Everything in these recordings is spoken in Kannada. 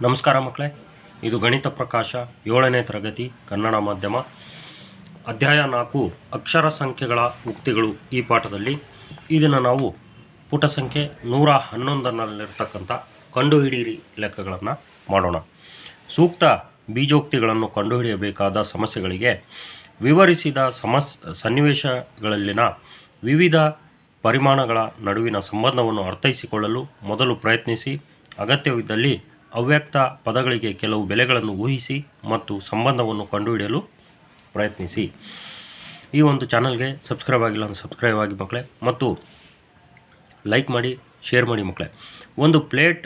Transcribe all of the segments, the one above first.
ನಮಸ್ಕಾರ ಮಕ್ಕಳೇ, ಇದು ಗಣಿತ ಪ್ರಕಾಶ 7ನೇ ತರಗತಿ ಕನ್ನಡ ಮಾಧ್ಯಮ ಅಧ್ಯಾಯ 4 ಅಕ್ಷರ ಸಂಖ್ಯೆಗಳ ಉಕ್ತಿಗಳು. ಈ ಪಾಠದಲ್ಲಿ ಇದನ್ನು ನಾವು ಪುಟ ಸಂಖ್ಯೆ 111ನಲ್ಲಿರ್ತಕ್ಕಂಥ ಕಂಡುಹಿಡಿಯಿರಿ ಲೆಕ್ಕಗಳನ್ನು ಮಾಡೋಣ. ಸೂಕ್ತ ಬೀಜೋಕ್ತಿಗಳನ್ನು ಕಂಡುಹಿಡಿಯಬೇಕಾದ ಸಮಸ್ಯೆಗಳಿಗೆ ವಿವರಿಸಿದ ಸನ್ನಿವೇಶಗಳಲ್ಲಿನ ವಿವಿಧ ಪರಿಮಾಣಗಳ ನಡುವಿನ ಸಂಬಂಧವನ್ನು ಅರ್ಥೈಸಿಕೊಳ್ಳಲು ಮೊದಲು ಪ್ರಯತ್ನಿಸಿ. ಅಗತ್ಯವಿದ್ದಲ್ಲಿ ಅವ್ಯಕ್ತ ಪದಗಳಿಗೆ ಕೆಲವು ಬೆಲೆಗಳನ್ನು ಊಹಿಸಿ ಮತ್ತು ಸಂಬಂಧವನ್ನು ಕಂಡುಹಿಡಿಯಲು ಪ್ರಯತ್ನಿಸಿ. ಈ ಒಂದು ಚಾನಲ್ಗೆ ಸಬ್ಸ್ಕ್ರೈಬ್ ಆಗಿಲ್ಲ ಅಂದರೆ ಸಬ್ಸ್ಕ್ರೈಬ್ ಆಗಿ ಮಕ್ಕಳೇ, ಮತ್ತು ಲೈಕ್ ಮಾಡಿ, ಶೇರ್ ಮಾಡಿ ಮಕ್ಕಳೇ. ಒಂದು ಪ್ಲೇಟ್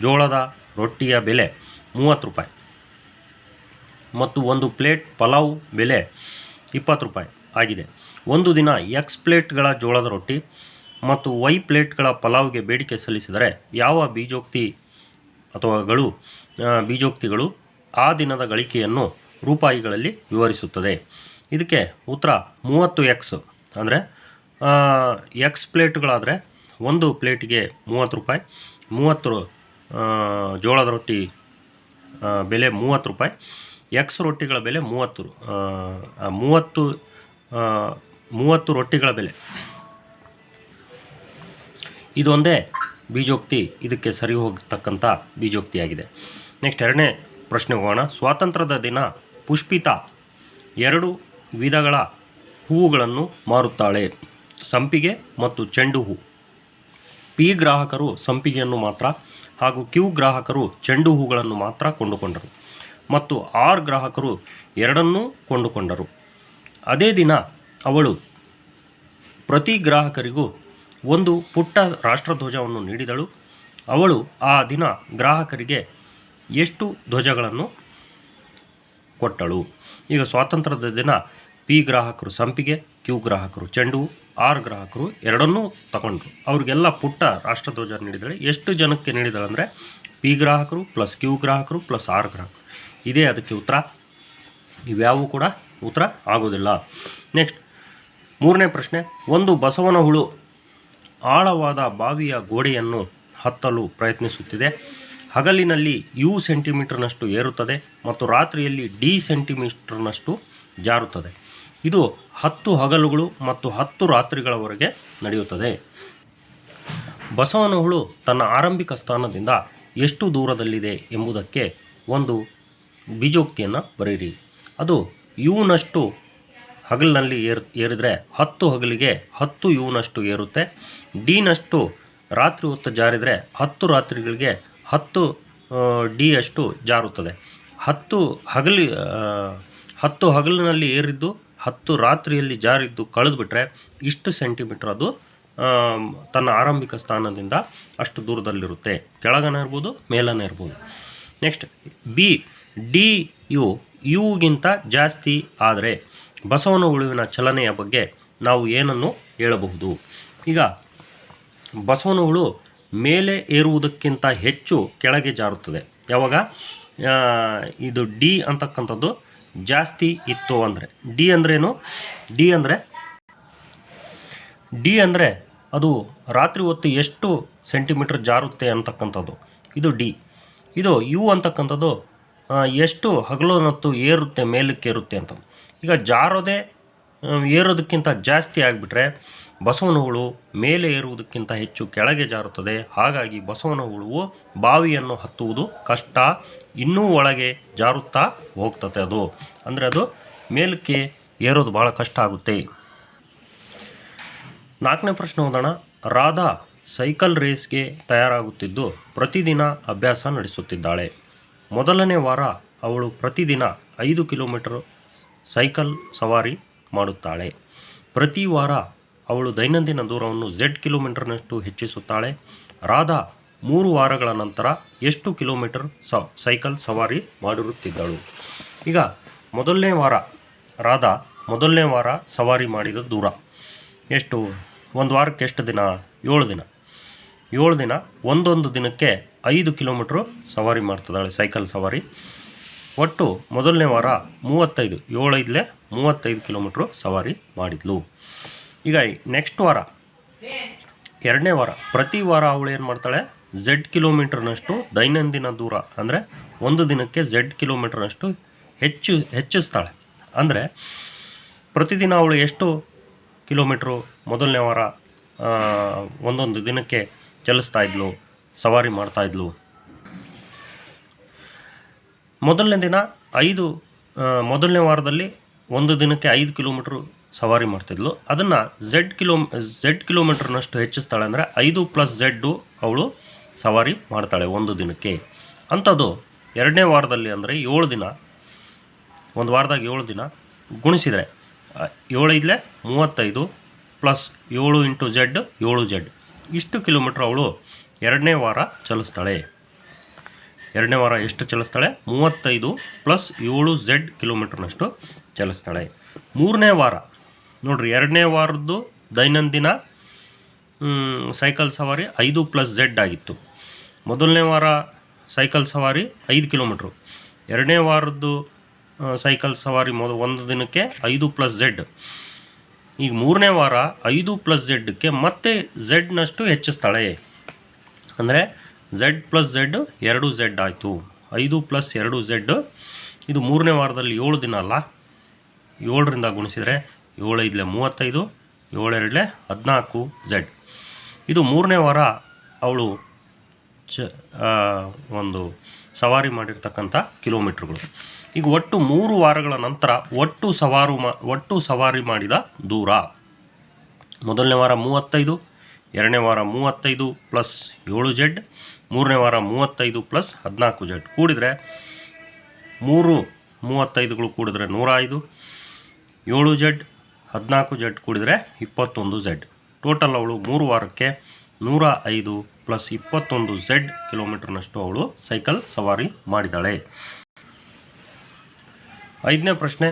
ಜೋಳದ ರೊಟ್ಟಿಯ ಬೆಲೆ 30 ರೂಪಾಯಿ ಮತ್ತು ಒಂದು ಪ್ಲೇಟ್ ಪಲಾವ್ ಬೆಲೆ 20 ರೂಪಾಯಿ ಆಗಿದೆ. ಒಂದು ದಿನ ಎಕ್ಸ್ ಪ್ಲೇಟ್ಗಳ ಜೋಳದ ರೊಟ್ಟಿ ಮತ್ತು ವೈ ಪ್ಲೇಟ್ಗಳ ಪಲಾವ್ಗೆ ಬೇಡಿಕೆ ಸಲ್ಲಿಸಿದರೆ ಯಾವ ಬೀಜೋಕ್ತಿಗಳು ಆ ದಿನದ ಗಳಿಕೆಯನ್ನು ರೂಪಾಯಿಗಳಲ್ಲಿ ವಿವರಿಸುತ್ತದೆ? ಇದಕ್ಕೆ ಉತ್ತರ 30x. ಅಂದರೆ ಎಕ್ಸ್ ಪ್ಲೇಟ್ಗಳಾದರೆ ಒಂದು ಪ್ಲೇಟಿಗೆ 30 ರೂಪಾಯಿ, 30 ಜೋಳದ ರೊಟ್ಟಿ ಬೆಲೆ 30 ರೂಪಾಯಿ, ಎಕ್ಸ್ ರೊಟ್ಟಿಗಳ ಬೆಲೆ 30 ರೊಟ್ಟಿಗಳ ಬೆಲೆ. ಇದೊಂದೇ ಬೀಜೋಕ್ತಿ ಇದಕ್ಕೆ ಸರಿ ಹೋಗತಕ್ಕಂಥ ಬೀಜೋಕ್ತಿಯಾಗಿದೆ. ನೆಕ್ಸ್ಟ್ 2ನೇ ಪ್ರಶ್ನೆ ಹೋಗೋಣ. ಸ್ವಾತಂತ್ರ್ಯದ ದಿನ ಪುಷ್ಪಿತಾ 2 ವಿಧಗಳ ಹೂವುಗಳನ್ನು ಮಾರುತ್ತಾಳೆ, ಸಂಪಿಗೆ ಮತ್ತು ಚೆಂಡು ಹೂ. ಪಿ ಗ್ರಾಹಕರು ಸಂಪಿಗೆಯನ್ನು ಮಾತ್ರ ಹಾಗೂ ಕ್ಯೂ ಗ್ರಾಹಕರು ಚೆಂಡು ಹೂಗಳನ್ನು ಮಾತ್ರ ಕೊಂಡುಕೊಂಡರು ಮತ್ತು ಆರ್ ಗ್ರಾಹಕರು ಎರಡನ್ನೂ ಕೊಂಡುಕೊಂಡರು. ಅದೇ ದಿನ ಅವಳು ಪ್ರತಿ ಗ್ರಾಹಕರಿಗೂ ಒಂದು ಪುಟ್ಟ ರಾಷ್ಟ್ರಧ್ವಜವನ್ನು ನೀಡಿದಳು. ಅವಳು ಆ ದಿನ ಗ್ರಾಹಕರಿಗೆ ಎಷ್ಟು ಧ್ವಜಗಳನ್ನು ಕೊಟ್ಟಳು? ಈಗ ಸ್ವಾತಂತ್ರ್ಯದ ದಿನ ಪಿ ಗ್ರಾಹಕರು ಸಂಪಿಗೆ, ಕ್ಯೂ ಗ್ರಾಹಕರು ಚೆಂಡು, ಆರ್ ಗ್ರಾಹಕರು ಎರಡನ್ನೂ ತಗೊಂಡ್ರು. ಅವ್ರಿಗೆಲ್ಲ ಪುಟ್ಟ ರಾಷ್ಟ್ರಧ್ವಜ ನೀಡಿದಳು. ಎಷ್ಟು ಜನಕ್ಕೆ ನೀಡಿದಳು ಅಂದರೆ ಪಿ ಗ್ರಾಹಕರು ಪ್ಲಸ್ ಕ್ಯೂ ಗ್ರಾಹಕರು ಪ್ಲಸ್ ಆರ್ ಗ್ರಾಹಕರು. ಇದೇ ಅದಕ್ಕೆ ಉತ್ತರ. ಇವ್ಯಾವೂ ಕೂಡ ಉತ್ತರ ಆಗೋದಿಲ್ಲ. ನೆಕ್ಸ್ಟ್ 3ನೇ ಪ್ರಶ್ನೆ. ಒಂದು ಬಸವನ ಹುಳು ಆಳವಾದ ಬಾವಿಯ ಗೋಡೆಯನ್ನು ಹತ್ತಲು ಪ್ರಯತ್ನಿಸುತ್ತಿದೆ. ಹಗಲಿನಲ್ಲಿ ಯು ಸೆಂಟಿಮೀಟರ್ನಷ್ಟು ಏರುತ್ತದೆ ಮತ್ತು ರಾತ್ರಿಯಲ್ಲಿ ಡಿ ಸೆಂಟಿಮೀಟರ್ನಷ್ಟು ಜಾರುತ್ತದೆ. ಇದು 10 ಹಗಲುಗಳು ಮತ್ತು 10 ರಾತ್ರಿಗಳವರೆಗೆ ನಡೆಯುತ್ತದೆ. ಬಸವನ ಹುಳು ತನ್ನ ಆರಂಭಿಕ ಸ್ಥಾನದಿಂದ ಎಷ್ಟು ದೂರದಲ್ಲಿದೆ ಎಂಬುದಕ್ಕೆ ಒಂದು ಬೀಜೋಕ್ತಿಯನ್ನು ಬರೆಯಿರಿ. ಅದು ಯುನಷ್ಟು ಹಗಲಿನಲ್ಲಿ ಏರಿದರೆ 10 ಹಗಲಿಗೆ 10 ಯುನಷ್ಟು ಏರುತ್ತೆ. ಡಿನಷ್ಟು ರಾತ್ರಿ ಹೊತ್ತು ಜಾರಿದರೆ 10 ರಾತ್ರಿಗಳಿಗೆ 10 ಡಿ ಅಷ್ಟು ಜಾರುತ್ತದೆ. 10 ಹಗಲಿನಲ್ಲಿ ಏರಿದ್ದು 10 ರಾತ್ರಿಯಲ್ಲಿ ಜಾರಿದ್ದು ಕಳೆದುಬಿಟ್ರೆ ಇಷ್ಟು ಸೆಂಟಿಮೀಟರ್ ಅದು ತನ್ನ ಆರಂಭಿಕ ಸ್ಥಾನದಿಂದ ಅಷ್ಟು ದೂರದಲ್ಲಿರುತ್ತೆ. ಕೆಳಗನೇ ಇರ್ಬೋದು, ಮೇಲನೇ ಇರ್ಬೋದು. Next B. ಡಿ ಯುಗಿಂತ ಜಾಸ್ತಿ ಆದರೆ ಬಸವನ ಹುಳುವಿನ ಚಲನೆಯ ಬಗ್ಗೆ ನಾವು ಏನನ್ನು ಹೇಳಬಹುದು? ಈಗ ಬಸವನ ಹುಳು ಮೇಲೆ ಏರುವುದಕ್ಕಿಂತ ಹೆಚ್ಚು ಕೆಳಗೆ ಜಾರುತ್ತದೆ. ಯಾವಾಗ ಇದು ಡಿ ಅಂತಕ್ಕಂಥದ್ದು ಜಾಸ್ತಿ ಇತ್ತು ಅಂದರೆ. ಡಿ ಅಂದ್ರೇನು? ಡಿ ಅಂದರೆ ಅದು ರಾತ್ರಿ ಹೊತ್ತು ಎಷ್ಟು ಸೆಂಟಿಮೀಟರ್ ಜಾರುತ್ತೆ ಅಂತಕ್ಕಂಥದ್ದು. ಇದು ಡಿ. ಇದು ಯು ಅಂತಕ್ಕಂಥದ್ದು ಎಷ್ಟು ಹಗಲು ಹೊತ್ತು ಏರುತ್ತೆ, ಮೇಲಕ್ಕೆ ಏರುತ್ತೆ ಅಂತ. ಈಗ ಏರೋದಕ್ಕಿಂತ ಜಾಸ್ತಿ ಆಗಿಬಿಟ್ರೆ ಬಸವನ ಹುಳು ಮೇಲೆ ಏರುವುದಕ್ಕಿಂತ ಹೆಚ್ಚು ಕೆಳಗೆ ಜಾರುತ್ತದೆ. ಹಾಗಾಗಿ ಬಸವನ ಹುಳುವು ಬಾವಿಯನ್ನು ಹತ್ತುವುದು ಕಷ್ಟ, ಇನ್ನೂ ಒಳಗೆ ಜಾರುತ್ತಾ ಹೋಗ್ತದೆ. ಅದು ಅಂದರೆ ಅದು ಮೇಲಕ್ಕೆ ಏರೋದು ಭಾಳ ಕಷ್ಟ ಆಗುತ್ತೆ. 4ನೇ ಪ್ರಶ್ನೆ ಓದೋಣ. ರಾಧಾ ಸೈಕಲ್ ರೇಸ್ಗೆ ತಯಾರಾಗುತ್ತಿದ್ದು ಪ್ರತಿದಿನ ಅಭ್ಯಾಸ ನಡೆಸುತ್ತಿದ್ದಾಳೆ. ಮೊದಲನೇ ವಾರ ಅವಳು ಪ್ರತಿದಿನ 5 ಕಿಲೋಮೀಟರ್ ಸೈಕಲ್ ಸವಾರಿ ಮಾಡುತ್ತಾಳೆ. ಪ್ರತಿ ವಾರ ಅವಳು ದೈನಂದಿನ ದೂರವನ್ನು ಕಿಲೋಮೀಟರ್ನಷ್ಟು ಹೆಚ್ಚಿಸುತ್ತಾಳೆ. ರಾಧಾ 3 ವಾರಗಳ ನಂತರ ಎಷ್ಟು ಕಿಲೋಮೀಟರ್ ಸೈಕಲ್ ಸವಾರಿ ಮಾಡಿರುತ್ತಿದ್ದಳು? ಈಗ ಮೊದಲನೇ ವಾರ ಸವಾರಿ ಮಾಡಿದ ದೂರ ಎಷ್ಟು? ಒಂದು ವಾರಕ್ಕೆ ಎಷ್ಟು ದಿನ? 7 ದಿನ. 7 ದಿನ. ಒಂದೊಂದು ದಿನಕ್ಕೆ 5 ಕಿಲೋಮೀಟ್ರು ಸವಾರಿ ಮಾಡ್ತಿದ್ದಾಳೆ ಸೈಕಲ್ ಸವಾರಿ. ಒಟ್ಟು ಮೊದಲನೇ ವಾರ 35, 7 35 ಕಿಲೋಮೀಟ್ರು ಸವಾರಿ ಮಾಡಿದ್ಲು. ಈಗ ನೆಕ್ಸ್ಟ್ ವಾರ 2ನೇ ವಾರ ಪ್ರತಿ ವಾರ ಅವಳು ಏನು ಮಾಡ್ತಾಳೆ? Z ಕಿಲೋಮೀಟರ್ನಷ್ಟು ದೈನಂದಿನ ದೂರ ಅಂದರೆ ಒಂದು ದಿನಕ್ಕೆ Z ಕಿಲೋಮೀಟರ್ನಷ್ಟು ಹೆಚ್ಚಿಸ್ತಾಳೆ. ಅಂದರೆ ಪ್ರತಿದಿನ ಅವಳು ಎಷ್ಟು ಕಿಲೋಮೀಟ್ರು ಮೊದಲನೇ ವಾರ ಒಂದೊಂದು ದಿನಕ್ಕೆ ಚಲಿಸ್ತಾ ಇದ್ಲು, ಸವಾರಿ ಮಾಡ್ತಾಯಿದ್ಲು. ಮೊದಲನೇ ವಾರದಲ್ಲಿ ಒಂದು ದಿನಕ್ಕೆ 5 ಕಿಲೋಮೀಟ್ರ್ ಸವಾರಿ ಮಾಡ್ತಿದ್ಲು. ಅದನ್ನು Z ಕಿಲೋಮೀಟರ್ನಷ್ಟು ಹೆಚ್ಚಿಸ್ತಾಳೆ. ಅಂದರೆ 5 + Z ಅವಳು ಸವಾರಿ ಮಾಡ್ತಾಳೆ ಒಂದು ದಿನಕ್ಕೆ. ಅಂಥದ್ದು ಎರಡನೇ ವಾರದಲ್ಲಿ ಅಂದರೆ 7 ದಿನ, ಒಂದು ವಾರದಾಗ 7 ದಿನ ಗುಣಿಸಿದರೆ 7 × 35 + 7 × Z 7Z ಇಷ್ಟು ಕಿಲೋಮೀಟ್ರ್ ಅವಳು ಎರಡನೇ ವಾರ ಚಲಿಸ್ತಾಳೆ. ಎರಡನೇ ವಾರ ಎಷ್ಟು ಚಲಿಸ್ತಾಳೆ? 35 + 7Z ಕಿಲೋಮೀಟರ್ನಷ್ಟು ಚಲಿಸ್ತಾಳೆ. ಮೂರನೇ ವಾರ ನೋಡಿರಿ, ಎರಡನೇ ವಾರದ್ದು ದೈನಂದಿನ ಸೈಕಲ್ ಸವಾರಿ 5 + Z ಆಗಿತ್ತು. ಮೊದಲನೇ ವಾರ ಸೈಕಲ್ ಸವಾರಿ 5 ಕಿಲೋಮೀಟ್ರು. ಎರಡನೇ ವಾರದ್ದು ಸೈಕಲ್ ಸವಾರಿ ಒಂದು ದಿನಕ್ಕೆ 5 + Z. ಈಗ ಮೂರನೇ ವಾರ 5 + Z ಮತ್ತೆ Z ಹೆಚ್ಚಿಸ್ತಾಳೆ. ಅಂದರೆ Z + Z 2Z ಆಯಿತು. 5 + 2Z. ಇದು ಮೂರನೇ ವಾರದಲ್ಲಿ 7 ದಿನ ಅಲ್ಲ, 7ರಿಂದ ಗುಣಿಸಿದರೆ 7 × 5 35, 7 × 14Z. ಇದು ಮೂರನೇ ವಾರ ಅವಳು ಒಂದು ಸವಾರಿ ಮಾಡಿರ್ತಕ್ಕಂಥ ಕಿಲೋಮೀಟ್ರುಗಳು. ಈಗ ಒಟ್ಟು 3 ವಾರಗಳ ನಂತರ ಒಟ್ಟು ಸವಾರಿ ಮಾಡಿದ ದೂರ. ಮೊದಲನೇ ವಾರ 35, ಎರಡನೇ ವಾರ 35 + 7Z, ಮೂರನೇ ವಾರ 35 + 14Z. ಕೂಡಿದರೆ 3 35ಗಳು ಕೂಡಿದರೆ 105, 7Z 14Z ಕೂಡಿದರೆ 21Z. Total ಅವಳು 3 ವಾರಕ್ಕೆ 105 + 21Z ಕಿಲೋಮೀಟರ್ನಷ್ಟು ಅವಳು ಸೈಕಲ್ ಸವಾರಿ ಮಾಡಿದ್ದಾಳೆ. 5ನೇ ಪ್ರಶ್ನೆ,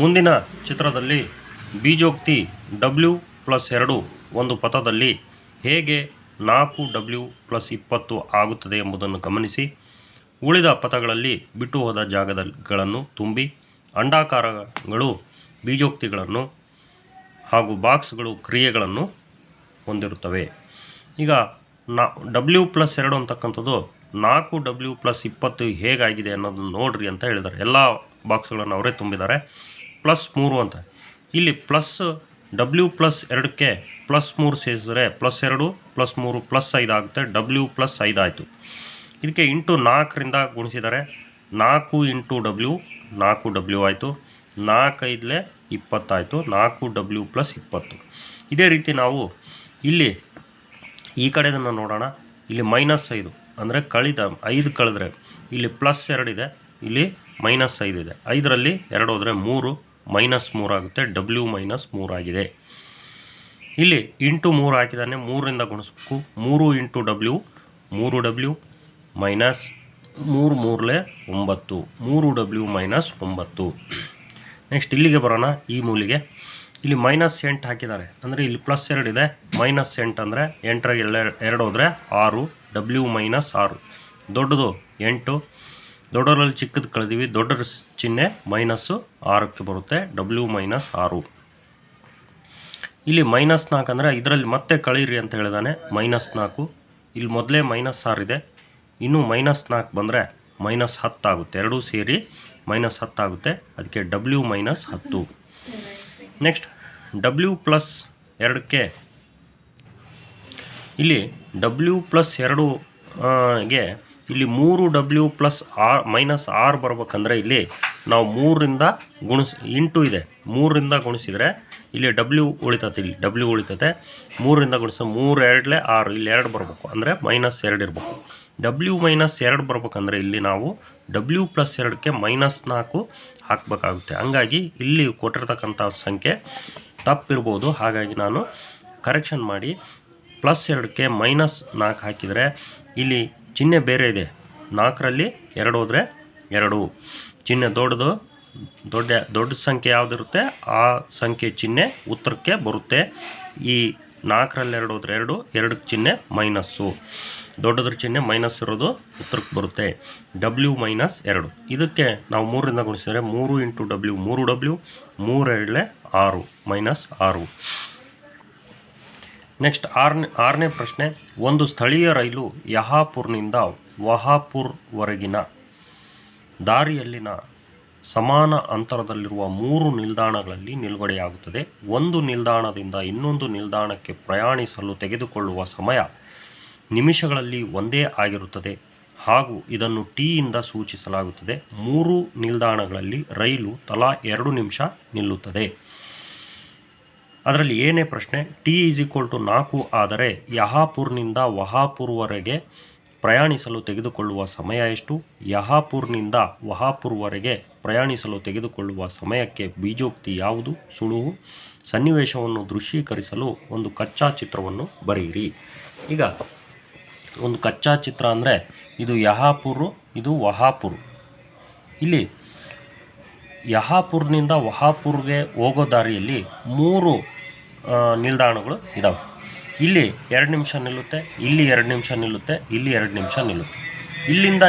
ಮುಂದಿನ ಚಿತ್ರದಲ್ಲಿ ಬೀಜೋಕ್ತಿ W+2 ಒಂದು ಪಥದಲ್ಲಿ ಹೇಗೆ 4W + 20 ಆಗುತ್ತದೆ ಎಂಬುದನ್ನು ಗಮನಿಸಿ. ಉಳಿದ ಪಥಗಳಲ್ಲಿ ಬಿಟ್ಟು ಹೋದ ಜಾಗಗಳನ್ನು ತುಂಬಿ. ಅಂಡಾಕಾರಗಳು ಬೀಜೋಕ್ತಿಗಳನ್ನು ಹಾಗೂ ಬಾಕ್ಸ್ಗಳು ಕ್ರಿಯೆಗಳನ್ನು ಹೊಂದಿರುತ್ತವೆ. ಈಗ W+2 ಅಂತಕ್ಕಂಥದ್ದು 4W + 20 ಹೇಗಾಗಿದೆ ಅನ್ನೋದನ್ನು ನೋಡ್ರಿ ಅಂತ ಹೇಳಿದ್ದಾರೆ. ಎಲ್ಲ ಬಾಕ್ಸ್ಗಳನ್ನು ಅವರೇ ತುಂಬಿದ್ದಾರೆ. +3 ಅಂತ ಇಲ್ಲಿ W+2ಕ್ಕೆ +3 ಸೇರಿಸಿದರೆ +2 +3 +5 ಆಗುತ್ತೆ. W+5 ಆಯಿತು. ಇದಕ್ಕೆ ಇಂಟು 4ರಿಂದ ಗುಣಿಸಿದರೆ 4 × W 4W ಆಯಿತು. 4 × 5 20 ಆಯಿತು. 4W + 20. ಇದೇ ರೀತಿ ನಾವು ಇಲ್ಲಿ ಈ ಕಡೆದನ್ನು ನೋಡೋಣ. ಇಲ್ಲಿ -5 ಅಂದರೆ 5 ಕಳೆದ್ರೆ ಇಲ್ಲಿ +2 ಇದೆ, ಇಲ್ಲಿ -5 ಇದೆ. 5ರಲ್ಲಿ 2 ಹೋದರೆ 3 -3 ಆಗುತ್ತೆ. W -3 ಆಗಿದೆ. ಇಲ್ಲಿ into 3 ಹಾಕಿದಾನೆ, 3ರಿಂದ ಗುಣಿಸ್ಬೇಕು. 3 × W 3W minus 3 3 9 3W -9. Next ಇಲ್ಲಿಗೆ ಬರೋಣ. ಈ ಮೂಲಿಗೆ ಇಲ್ಲಿ -8 ಹಾಕಿದ್ದಾರೆ, ಅಂದರೆ ಇಲ್ಲಿ +2 ಇದೆ. -8 ಅಂದರೆ 8ರಲ್ಲಿ 2 ಹೋದರೆ 6 W -6. ದೊಡ್ಡದು 8, ದೊಡ್ಡರಲ್ಲಿ ಚಿಕ್ಕದು ಕಳೆದೀವಿ. ದೊಡ್ಡರ ಚಿಹ್ನೆ -6ಕ್ಕೆ ಬರುತ್ತೆ. W -6. ಇಲ್ಲಿ -4 ಅಂದರೆ ಇದರಲ್ಲಿ ಮತ್ತೆ ಕಳೀರಿ ಅಂತ ಹೇಳಿದಾನೆ. -4 ಇಲ್ಲಿ ಮೊದಲೇ -6 ಇದೆ, ಇನ್ನು -4 ಬಂದರೆ -10 ಆಗುತ್ತೆ. ಎರಡೂ ಸೇರಿ -10 ಆಗುತ್ತೆ. ಅದಕ್ಕೆ W -10. ನೆಕ್ಸ್ಟ್ W+2ಕ್ಕೆ ಇಲ್ಲಿ W+2ಗೆ ಇಲ್ಲಿ 3W -6 ಬರ್ಬೇಕಂದ್ರೆ ಇಲ್ಲಿ ನಾವು 3ರಿಂದ ಇಂಟು ಇದೆ, 3ರಿಂದ ಗುಣಿಸಿದರೆ ಇಲ್ಲಿ W ಉಳಿತತೆ. ಇಲ್ಲಿ W ಉಳಿತತೆ. 3ರಿಂದ ಗುಣಿಸಿದ್ರೆ 3 2 6, ಇಲ್ಲಿ 2 ಬರಬೇಕು, ಅಂದರೆ -2 ಇರಬೇಕು. W -2 ಬರ್ಬೇಕಂದ್ರೆ ಇಲ್ಲಿ ನಾವು W+2ಕ್ಕೆ -4 ಹಾಕಬೇಕಾಗುತ್ತೆ. ಹಂಗಾಗಿ ಇಲ್ಲಿ ಕೊಟ್ಟಿರ್ತಕ್ಕಂಥ ಸಂಖ್ಯೆ ತಪ್ಪಿರ್ಬೋದು. ಹಾಗಾಗಿ ನಾನು ಕರೆಕ್ಷನ್ ಮಾಡಿ +2ಕ್ಕೆ -4 ಹಾಕಿದರೆ ಇಲ್ಲಿ ಚಿಹ್ನೆ ಬೇರೆ ಇದೆ. 4ರಲ್ಲಿ 2 ಹೋದರೆ 2. ಚಿಹ್ನೆ ದೊಡ್ಡ ಸಂಖ್ಯೆ ಯಾವುದಿರುತ್ತೆ ಆ ಸಂಖ್ಯೆ ಚಿಹ್ನೆ ಉತ್ತರಕ್ಕೆ ಬರುತ್ತೆ. ಈ 4ರಲ್ಲಿ 2 ಹೋದರೆ 2, 2ಕ್ಕೆ ಚಿಹ್ನೆ ಮೈನಸ್ಸು. ದೊಡ್ಡದ್ರ ಚಿಹ್ನೆ ಮೈನಸ್ ಇರೋದು ಉತ್ತರಕ್ಕೆ ಬರುತ್ತೆ. W -2. ಇದಕ್ಕೆ ನಾವು 3ರಿಂದ ಗುಣಿಸಿದರೆ 3 × W 3W 3 2 6 -6. ನೆಕ್ಸ್ಟ್ ಆರನೇ ಪ್ರಶ್ನೆ, ಒಂದು ಸ್ಥಳೀಯ ರೈಲು ಯಹಾಪುರ್ನಿಂದ ವಹಾಪುರ್ವರೆಗಿನ ದಾರಿಯಲ್ಲಿನ ಸಮಾನ ಅಂತರದಲ್ಲಿರುವ 3 ನಿಲ್ದಾಣಗಳಲ್ಲಿ ನಿಲುಗಡೆಯಾಗುತ್ತದೆ. ಒಂದು ನಿಲ್ದಾಣದಿಂದ ಇನ್ನೊಂದು ನಿಲ್ದಾಣಕ್ಕೆ ಪ್ರಯಾಣಿಸಲು ತೆಗೆದುಕೊಳ್ಳುವ ಸಮಯ ನಿಮಿಷಗಳಲ್ಲಿ ಒಂದೇ ಆಗಿರುತ್ತದೆ ಹಾಗೂ ಇದನ್ನು ಟಿಯಿಂದ ಸೂಚಿಸಲಾಗುತ್ತದೆ. 3 ನಿಲ್ದಾಣಗಳಲ್ಲಿ ರೈಲು ತಲಾ 2 ನಿಮಿಷ ನಿಲ್ಲುತ್ತದೆ. ಅದರಲ್ಲಿ ಏನೇ ಪ್ರಶ್ನೆ, ಟಿ = 4 ಆದರೆ ಯಹಾಪುರ್ನಿಂದ ವಹಾಪುರ್ವರೆಗೆ ಪ್ರಯಾಣಿಸಲು ತೆಗೆದುಕೊಳ್ಳುವ ಸಮಯ ಎಷ್ಟು? ಯಹಾಪುರ್ನಿಂದ ವಹಾಪುರ್ವರೆಗೆ ಪ್ರಯಾಣಿಸಲು ತೆಗೆದುಕೊಳ್ಳುವ ಸಮಯಕ್ಕೆ ಬೀಜೋಕ್ತಿ ಯಾವುದು? ಸುಳುವು. ಸನ್ನಿವೇಶವನ್ನು ದೃಶ್ಯೀಕರಿಸಲು ಒಂದು ಕಚ್ಚಾ ಚಿತ್ರವನ್ನು ಬರೆಯಿರಿ. ಈಗ ಒಂದು ಕಚ್ಚಾ ಚಿತ್ರ ಅಂದರೆ ಇದು ಯಹಾಪುರ್, ಇದು ವಹಾಪುರ್. ಇಲ್ಲಿ ಯಹಾಪುರ್ನಿಂದ ವಹಾಪುರ್ಗೆ ಹೋಗೋ ದಾರಿಯಲ್ಲಿ 3 ನಿಲ್ದಾಣಗಳು ಇದ್ದಾವೆ. ಇಲ್ಲಿ 2 ನಿಮಿಷ ನಿಲ್ಲುತ್ತೆ, ಇಲ್ಲಿ 2 ನಿಮಿಷ ನಿಲ್ಲುತ್ತೆ, ಇಲ್ಲಿ 2 ನಿಮಿಷ ನಿಲ್ಲುತ್ತೆ. ಇಲ್ಲಿಂದ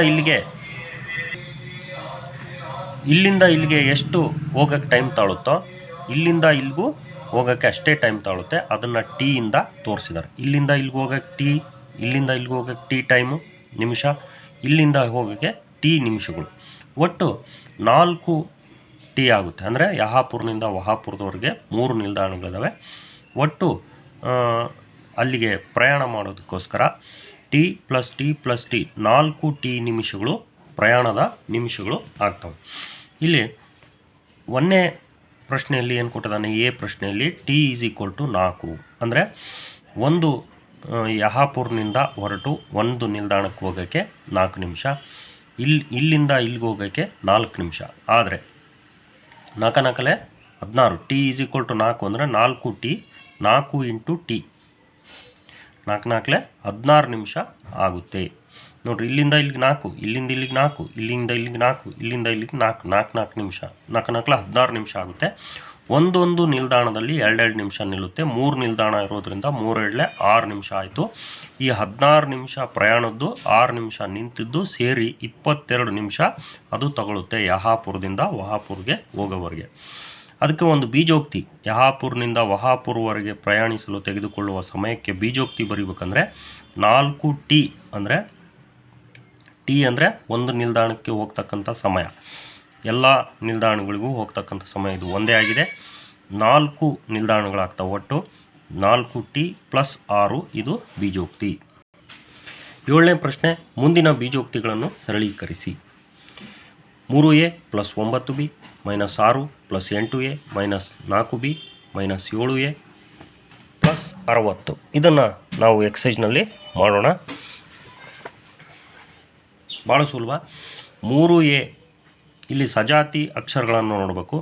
ಇಲ್ಲಿಗೆ ಎಷ್ಟು ಹೋಗೋಕ್ಕೆ ಟೈಮ್ ತಾಳುತ್ತೋ ಇಲ್ಲಿಂದ ಇಲ್ಲಿಗೂ ಹೋಗೋಕ್ಕೆ ಅಷ್ಟೇ ಟೈಮ್ ತಾಳುತ್ತೆ. ಅದನ್ನು ಟಿಯಿಂದ ತೋರಿಸಿದ್ದಾರೆ. ಇಲ್ಲಿಂದ ಇಲ್ಲಿಗೆ ಹೋಗೋಕ್ಕೆ ಟಿ, ಇಲ್ಲಿಂದ ಇಲ್ಲಿಗೆ ಹೋಗೋಕ್ಕೆ ಟಿ ಟೈಮು ನಿಮಿಷ, ಇಲ್ಲಿಂದ ಹೋಗೋಕ್ಕೆ ಟಿ ನಿಮಿಷಗಳು. ಒಟ್ಟು 4 ಟಿ ಆಗುತ್ತೆ. ಅಂದರೆ ಯಹಾಪುರ್ನಿಂದ ವಹಾಪುರದವರೆಗೆ 3 ನಿಲ್ದಾಣಗಳಿದ್ದಾವೆ. ಒಟ್ಟು ಅಲ್ಲಿಗೆ ಪ್ರಯಾಣ ಮಾಡೋದಕ್ಕೋಸ್ಕರ T plus T plus T 4 T ನಿಮಿಷಗಳು ಪ್ರಯಾಣದ ನಿಮಿಷಗಳು ಆಗ್ತವೆ. ಇಲ್ಲಿ 1ನೇ ಪ್ರಶ್ನೆಯಲ್ಲಿ ಏನು ಕೊಟ್ಟಿದ್ದಾನೆ, ಎ ಪ್ರಶ್ನೆಯಲ್ಲಿ ಟಿ = 4 ಅಂದರೆ ಒಂದು ಯಹಾಪುರ್ನಿಂದ ಹೊರಟು ಒಂದು ನಿಲ್ದಾಣಕ್ಕೆ ಹೋಗೋಕ್ಕೆ 4 ನಿಮಿಷ, ಇಲ್ಲಿಂದ ಇಲ್ಲಿಗೆ ಹೋಗೋಕ್ಕೆ 4 ನಿಮಿಷ. ಆದರೆ 4 4 16, ಟಿ = 4 ಅಂದರೆ 4 ಟಿ, 4 × ಟಿ, 4 4 16 ನಿಮಿಷ ಆಗುತ್ತೆ. ನೋಡಿರಿ, ಇಲ್ಲಿಂದ ಇಲ್ಲಿಗೆ 4, ಇಲ್ಲಿಂದ ಇಲ್ಲಿಗೆ 4, ಇಲ್ಲಿಂದ ಇಲ್ಲಿಗೆ 4, ಇಲ್ಲಿಂದ ಇಲ್ಲಿಗೆ 4, 4 ನಿಮಿಷ, 4 4 16 ನಿಮಿಷ ಆಗುತ್ತೆ. ಒಂದೊಂದು ನಿಲ್ದಾಣದಲ್ಲಿ 2 ನಿಮಿಷ ನಿಲ್ಲುತ್ತೆ. 3 ನಿಲ್ದಾಣ ಇರೋದ್ರಿಂದ 3 2 6 ನಿಮಿಷ ಆಯಿತು. ಈ 16 ನಿಮಿಷ ಪ್ರಯಾಣದ್ದು 6 ನಿಮಿಷ ನಿಂತಿದ್ದು ಸೇರಿ 22 ನಿಮಿಷ ಅದು ತಗೊಳುತ್ತೆ ಯಹಾಪುರದಿಂದ ವಹಾಪುರ್ಗೆ ಹೋಗೋವರೆಗೆ. ಅದಕ್ಕೆ ಒಂದು ಬೀಜೋಕ್ತಿ, ಯಹಾಪುರ್ನಿಂದ ವಹಾಪುರ್ವರೆಗೆ ಪ್ರಯಾಣಿಸಲು ತೆಗೆದುಕೊಳ್ಳುವ ಸಮಯಕ್ಕೆ ಬೀಜೋಕ್ತಿ ಬರೀಬೇಕಂದ್ರೆ 4 ಟಿ ಅಂದರೆ ಟಿ ಅಂದರೆ ಒಂದು ನಿಲ್ದಾಣಕ್ಕೆ ಹೋಗ್ತಕ್ಕಂಥ ಸಮಯ, ಎಲ್ಲ ನಿಲ್ದಾಣಗಳಿಗೂ ಹೋಗ್ತಕ್ಕಂಥ ಸಮಯ ಇದು ಒಂದೇ ಆಗಿದೆ. 4 ನಿಲ್ದಾಣಗಳಾಗ್ತವೆ. ಒಟ್ಟು 4 ಟಿ ಪ್ಲಸ್ 6 ಇದು ಬೀಜೋಕ್ತಿ. 7ನೇ ಪ್ರಶ್ನೆ, ಮುಂದಿನ ಬೀಜೋಕ್ತಿಗಳನ್ನು ಸರಳೀಕರಿಸಿ. 3a + 9b - 6 + 8a - 4b - 7a + 60. ಇದನ್ನು ನಾವು ಎಕ್ಸೈಜ್ನಲ್ಲಿ ಮಾಡೋಣ. ಭಾಳ ಸುಲಭ. 3a ಇಲ್ಲಿ ಸಜಾತಿ ಅಕ್ಷರಗಳನ್ನು ನೋಡಬೇಕು.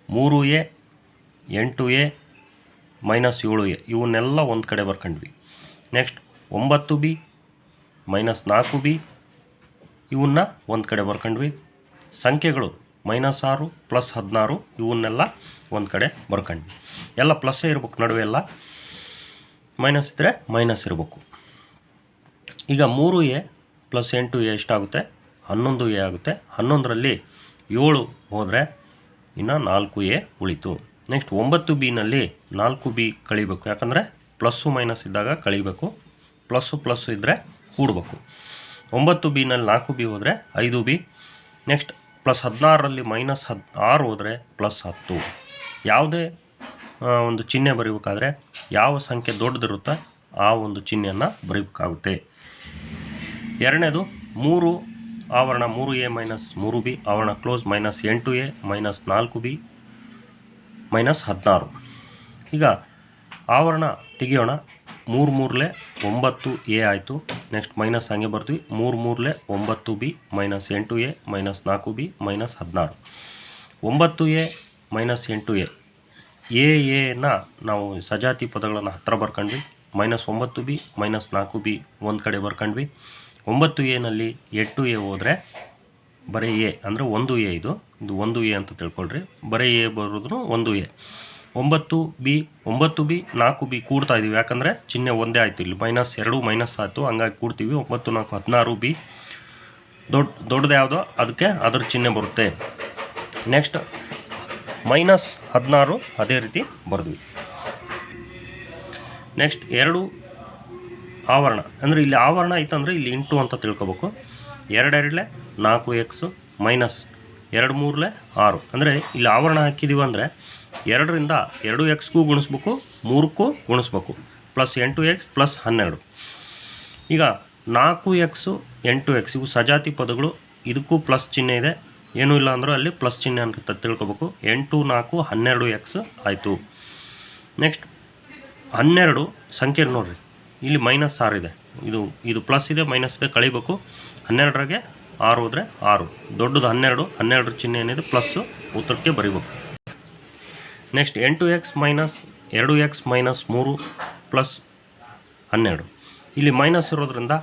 3a 8a - 7a ಇವನ್ನೆಲ್ಲ ಒಂದು ಕಡೆ ಬರ್ಕೊಂಡ್ವಿ. ನೆಕ್ಸ್ಟ್ 9b - 4b ಇವನ್ನ ಒಂದು ಕಡೆ ಬರ್ಕೊಂಡ್ವಿ. ಸಂಖ್ಯೆಗಳು -6 + 16 ಇವನ್ನೆಲ್ಲ ಒಂದು ಕಡೆ ಬರ್ಕೊಂಡ್ವಿ. ಎಲ್ಲ ಪ್ಲಸ್ಸೇ ಇರ್ಬೇಕು, ನಡುವೆ ಎಲ್ಲ ಮೈನಸ್ ಇದ್ದರೆ ಮೈನಸ್ ಇರಬೇಕು. ಈಗ 3a + 8a ಎಷ್ಟಾಗುತ್ತೆ? 11a ಆಗುತ್ತೆ. 11ರಲ್ಲಿ 7 ಹೋದರೆ ಇನ್ನು 4a ಉಳಿತು. ನೆಕ್ಸ್ಟ್ 9bನಲ್ಲಿ 4b ಕಳಿಬೇಕು, ಯಾಕಂದರೆ ಪ್ಲಸ್ಸು ಮೈನಸ್ ಇದ್ದಾಗ ಕಳಿಬೇಕು, ಪ್ಲಸ್ಸು ಇದ್ದರೆ ಕೂಡಬೇಕು. 9bನಲ್ಲಿ 4b ಹೋದರೆ 5b. ನೆಕ್ಸ್ಟ್ +16ರಲ್ಲಿ -6 ಹೋದರೆ +10. ಯಾವುದೇ ಒಂದು ಚಿಹ್ನೆ ಬರೀಬೇಕಾದ್ರೆ ಯಾವ ಸಂಖ್ಯೆ ದೊಡ್ಡದಿರುತ್ತೋ ಆ ಒಂದು ಚಿಹ್ನೆಯನ್ನು ಬರೀಬೇಕಾಗುತ್ತೆ. ಎರಡನೇದು 3 ಆವರಣ 3a - 3b ಆವರಣ ಕ್ಲೋಸ್ -8a - 4b -16. ಈಗ ಆವರಣ ತೆಗಿಯೋಣ. 3 3 9a ಆಯಿತು. ನೆಕ್ಸ್ಟ್ ಮೈನಸ್ ಹಂಗೆ ಬರ್ತೀವಿ. 3 3 9b - 8a - 4b -16. 9a - 8a ಎನ ನಾವು ಸಜಾತಿ ಪದಗಳನ್ನು ಹತ್ತಿರ ಬರ್ಕೊಂಡ್ವಿ. -9b - 4b ಒಂದು ಕಡೆ ಬರ್ಕೊಂಡ್ವಿ. 9aನಲ್ಲಿ 8a ಹೋದರೆ ಬರೀ ಎ ಅಂದರೆ 1a, ಇದು 1a ಅಂತ ತಿಳ್ಕೊಳ್ರಿ. ಬರೀ ಎ ಬರೋದು 1a. 9b 4b ಕೂಡ್ತಾ ಇದ್ದೀವಿ, ಯಾಕಂದರೆ ಚಿಹ್ನೆ ಒಂದೇ ಆಯಿತು. ಇಲ್ಲಿ -2 ಮೈನಸ್ ಆಯಿತು, ಹಂಗಾಗಿ ಕೂಡ್ತೀವಿ. 9 4 16b ದೊಡ್ಡದು ಯಾವುದೋ ಅದಕ್ಕೆ ಅದರ ಚಿಹ್ನೆ ಬರುತ್ತೆ. ನೆಕ್ಸ್ಟ್ -16 ಅದೇ ರೀತಿ ಬರೆದ್ವಿ. ನೆಕ್ಸ್ಟ್ 2 ಆವರಣ, ಅಂದರೆ ಇಲ್ಲಿ ಆವರಣ ಐತಂದರೆ ಇಲ್ಲಿ ಇಂಟು ಅಂತ ತಿಳ್ಕೊಬೇಕು. 2 4x ಮೈನಸ್ 2 3 6, ಅಂದರೆ ಇಲ್ಲಿ ಆವರಣ ಹಾಕಿದ್ದೀವಿ ಅಂದರೆ 2ರಿಂದ 2xಗೂ ಗುಣಿಸ್ಬೇಕು, 3ಕ್ಕೂ ಗುಣಿಸ್ಬೇಕು, ಪ್ಲಸ್ 8x ಪ್ಲಸ್ 12. ಈಗ 4x 8x ಇವು ಸಜಾತಿ ಪದಗಳು, ಇದಕ್ಕೂ ಪ್ಲಸ್ ಚಿಹ್ನೆ ಇದೆ, ಏನೂ ಇಲ್ಲ ಅಂದರೂ ಅಲ್ಲಿ ಪ್ಲಸ್ ಚಿಹ್ನೆ ಅಂತ ತಿಳ್ಕೊಬೇಕು. 8 4 12x ಆಯಿತು. ನೆಕ್ಸ್ಟ್ 12 ಸಂಖ್ಯೆ ನೋಡಿರಿ, ಇಲ್ಲಿ -6 ಇದೆ, ಇದು ಪ್ಲಸ್ ಇದೆ ಮೈನಸ್ ಇದೆ, ಕಳಿಬೇಕು. 12ಗೆ 6 ಹೋದರೆ 6, ದೊಡ್ಡದು 12 ಚಿಹ್ನೆ ಏನಿದೆ ಪ್ಲಸ್ಸು, ಉತ್ತರಕ್ಕೆ ಬರೀಬೇಕು. Next 8x minus 2x minus 3 plus 12, ಇಲ್ಲಿ ಮೈನಸ್ ಇರೋದ್ರಿಂದ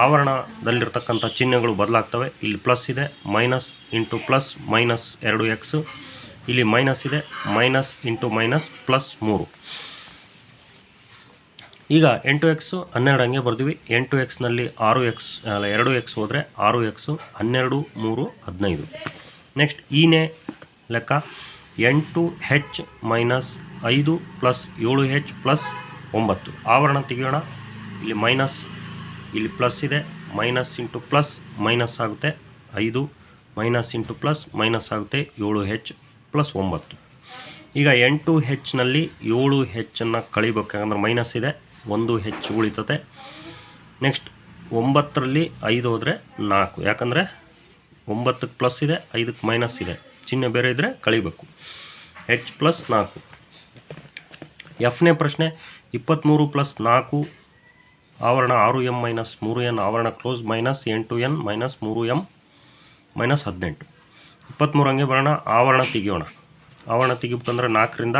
ಆವರಣದಲ್ಲಿರ್ತಕ್ಕಂಥ ಚಿಹ್ನೆಗಳು ಬದಲಾಗ್ತವೆ. ಇಲ್ಲಿ ಪ್ಲಸ್ ಇದೆ, minus into plus minus 2x, ಇಲ್ಲಿ ಮೈನಸ್ ಇದೆ, ಮೈನಸ್ ಇಂಟು ಮೈನಸ್ ಪ್ಲಸ್ 3. ಈಗ 8x 12 ಹಂಗೆ ಬರ್ತೀವಿ. 8xನಲ್ಲಿ 2x ಹೋದರೆ 6x, 12 3 15. ನೆಕ್ಸ್ಟ್ ಈನೇ ಲೆಕ್ಕ 8h minus 5 plus 7h plus 9. ಆವರಣ ತೆಗೆಯೋಣ, ಇಲ್ಲಿ ಮೈನಸ್, ಇಲ್ಲಿ ಪ್ಲಸ್ ಇದೆ, ಮೈನಸ್ ಇಂಟು ಪ್ಲಸ್ ಮೈನಸ್ ಆಗುತ್ತೆ 5, ಮೈನಸ್ ಇಂಟು ಪ್ಲಸ್ ಮೈನಸ್ ಆಗುತ್ತೆ 7h ಪ್ಲಸ್ 9. ಈಗ 8hನಲ್ಲಿ 7hನ್ನು ಕಳಿಬೇಕು, ಯಾಕಂದ್ರೆ ಮೈನಸ್ ಇದೆ, 1h ಉಳಿತದೆ. ನೆಕ್ಸ್ಟ್ 9ರಲ್ಲಿ 5 ಹೋದರೆ 4, ಯಾಕಂದರೆ 9ಕ್ಕೆ ಪ್ಲಸ್ ಇದೆ, 5ಕ್ಕೆ ಮೈನಸ್ ಇದೆ, ಚಿಹ್ನೆ ಬೇರೆ ಇದ್ದರೆ ಕಳಿಬೇಕು. h plus 4. ಎಫ್ನೇ ಪ್ರಶ್ನೆ 23 ಪ್ಲಸ್ 4 ಆವರಣ 6m ಮೈನಸ್ 3n ಆವರಣ close minus 8n minus 3m minus 18. 23 ಹಂಗೆ ಬರೋಣ, ಆವರಣ ತೆಗಿಯೋಣ. ಆವರಣ ತೆಗಿಬೇಕಂದ್ರೆ 4ರಿಂದ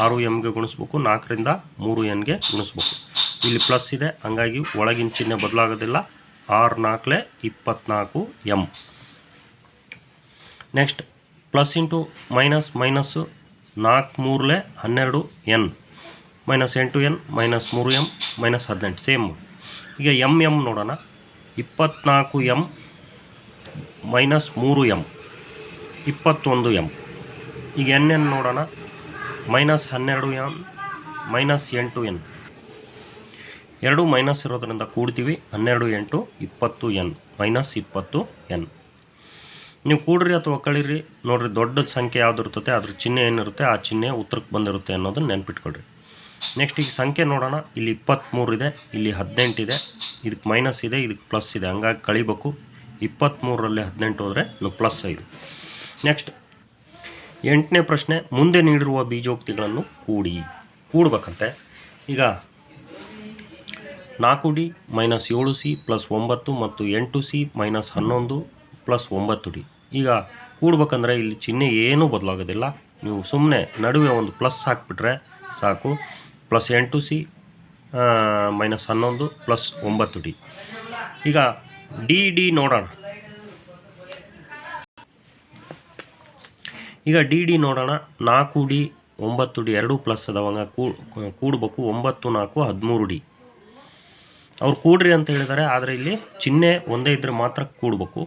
6mಗೆ ಗುಣಿಸ್ಬೇಕು, 4ರಿಂದ 3nಗೆ ಗುಣಿಸ್ಬೇಕು. ಇಲ್ಲಿ ಪ್ಲಸ್ ಇದೆ, ಹಂಗಾಗಿ ಒಳಗಿನ ಚಿಹ್ನೆ ಬದಲಾಗೋದಿಲ್ಲ. 6 4 24m. Next plus into minus minus 4 3 12n minus 8n minus 3m minus 18 same. ಈಗ m ನೋಡೋಣ, 24m ಮೈನಸ್ 3m 21m. ಈಗ n ನೋಡೋಣ, minus 12n minus 8n. 2 minus ಇರೋದ್ರಿಂದ ಕೂಡ್ತೀವಿ, 12 8 20n ಮೈನಸ್ 20n. ನೀವು ಕೂಡ್ರಿ ಅಥವಾ ಕಳೀರಿ ನೋಡಿರಿ, ದೊಡ್ಡ ಸಂಖ್ಯೆ ಯಾವ್ದು ಇರ್ತದೆ ಅದ್ರ ಚಿಹ್ನೆ ಏನಿರುತ್ತೆ ಆ ಚಿಹ್ನೆ ಉತ್ತರಕ್ಕೆ ಬಂದಿರುತ್ತೆ ಅನ್ನೋದನ್ನ ನೆನ್ಪಿಟ್ಕೊಳ್ರಿ. ನೆಕ್ಸ್ಟ್ ಈಗ ಸಂಖ್ಯೆ ನೋಡೋಣ, ಇಲ್ಲಿ 23 ಇದೆ, ಇಲ್ಲಿ 18 ಇದೆ, ಇದಕ್ಕೆ ಮೈನಸ್ ಇದೆ, ಇದಕ್ಕೆ ಪ್ಲಸ್ ಇದೆ, ಹಂಗಾಗಿ ಕಳಿಬೇಕು. 23ರಲ್ಲಿ 18 ಹೋದರೆ ಪ್ಲಸ್ 5. ನೆಕ್ಸ್ಟ್ 8ನೇ ಪ್ರಶ್ನೆ, ಮುಂದೆ ನೀಡಿರುವ ಬೀಜೋಕ್ತಿಗಳನ್ನು ಕೂಡಬೇಕಂತೆ. ಈಗ 4d ಮೈನಸ್ 7c ಪ್ಲಸ್ 9 ಮತ್ತು 8c ಮೈನಸ್ 11 ಪ್ಲಸ್ 9d. ಈಗ ಕೂಡ್ಬೇಕಂದ್ರೆ ಇಲ್ಲಿ ಚಿಹ್ನೆ ಏನೂ ಬದಲಾಗೋದಿಲ್ಲ, ನೀವು ಸುಮ್ಮನೆ ನಡುವೆ ಒಂದು ಪ್ಲಸ್ ಹಾಕ್ಬಿಟ್ರೆ ಸಾಕು. Plus 8c minus 11 plus 9d. ಈಗ ಡಿ ನೋಡೋಣ, ಈಗ ಡಿ ನೋಡೋಣ. 4d 9d ಎರಡೂ ಪ್ಲಸ್ ಅದಾವಾಗ ಕೂಡಬೇಕು. 9 4 13d. ಅವ್ರು ಕೂಡ್ರಿ ಅಂತ ಹೇಳಿದ್ದಾರೆ, ಆದರೆ ಇಲ್ಲಿ ಚಿಹ್ನೆ ಒಂದೇ ಇದ್ದರೆ ಮಾತ್ರ ಕೂಡಬೇಕು,